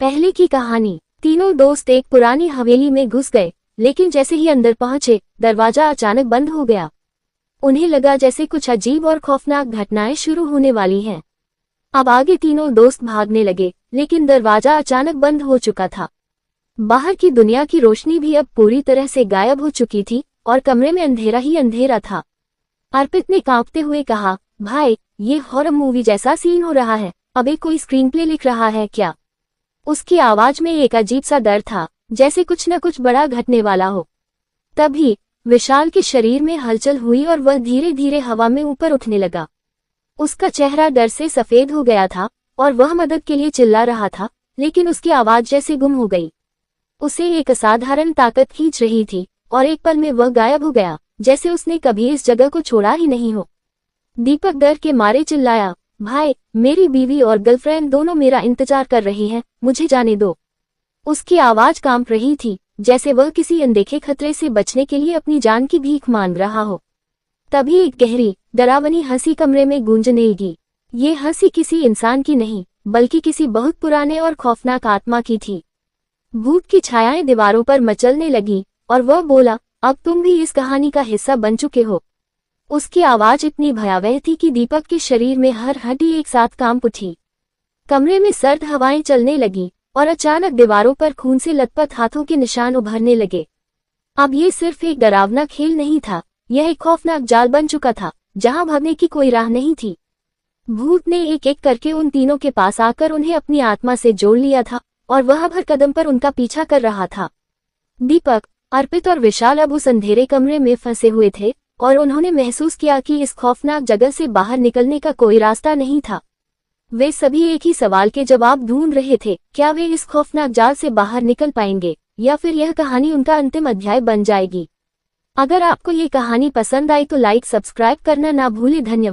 पहले की कहानी। तीनों दोस्त एक पुरानी हवेली में घुस गए, लेकिन जैसे ही अंदर पहुंचे दरवाजा अचानक बंद हो गया। उन्हें लगा जैसे कुछ अजीब और खौफनाक घटनाएं शुरू होने वाली हैं। अब आगे तीनों दोस्त भागने लगे, लेकिन दरवाजा अचानक बंद हो चुका था। बाहर की दुनिया की रोशनी भी अब पूरी तरह से गायब हो चुकी थी और कमरे में अंधेरा ही अंधेरा था। अर्पित ने कांपते हुए कहा, भाई, ये हॉरर मूवी जैसा सीन हो रहा है। अबे कोई स्क्रीनप्ले लिख रहा है क्या? उसकी आवाज में एक अजीब सा डर था, जैसे कुछ न कुछ बड़ा घटने वाला हो। तभी विशाल के शरीर में हलचल हुई और वह धीरे धीरे हवा में ऊपर उठने लगा। उसका चेहरा डर से सफेद हो गया था और वह मदद के लिए चिल्ला रहा था, लेकिन उसकी आवाज जैसे गुम हो गई। उसे एक असाधारण ताकत खींच रही थी और एक पल में वह गायब हो गया, जैसे उसने कभी इस जगह को छोड़ा ही नहीं हो। दीपक डर के मारे चिल्लाया, भाई, मेरी बीवी और गर्लफ्रेंड दोनों मेरा इंतजार कर रही हैं, मुझे जाने दो। उसकी आवाज कांप रही थी, जैसे वह किसी अनदेखे खतरे से बचने के लिए अपनी जान की भीख मांग रहा हो। तभी एक गहरी, डरावनी हंसी कमरे में गूंजने लगी। ये हंसी किसी इंसान की नहीं, बल्कि किसी बहुत पुराने और खौफनाक आत्मा की थी। भूत की छायाएं दीवारों पर मचलने लगी और वह बोला, अब तुम भी इस कहानी का हिस्सा बन चुके हो। उसकी आवाज इतनी भयावह थी कि दीपक के शरीर में हर हड्डी एक साथ कांप उठी। कमरे में सर्द हवाएं चलने लगी और अचानक दीवारों पर खून से लथपथ हाथों के निशान उभरने लगे। अब ये सिर्फ एक डरावना खेल नहीं था, यह एक खौफनाक जाल बन चुका था, जहां भागने की कोई राह नहीं थी। भूत ने एक एक करके उन तीनों के पास आकर उन्हें अपनी आत्मा से जोड़ लिया था और वह हर कदम पर उनका पीछा कर रहा था। दीपक, अर्पित और विशाल अब उस अंधेरे कमरे में फंसे हुए थे और उन्होंने महसूस किया कि इस खौफनाक जगह से बाहर निकलने का कोई रास्ता नहीं था। वे सभी एक ही सवाल के जवाब ढूंढ रहे थे, क्या वे इस खौफनाक जाल से बाहर निकल पाएंगे या फिर यह कहानी उनका अंतिम अध्याय बन जाएगी। अगर आपको ये कहानी पसंद आई तो लाइक सब्सक्राइब करना ना भूलें। धन्यवाद।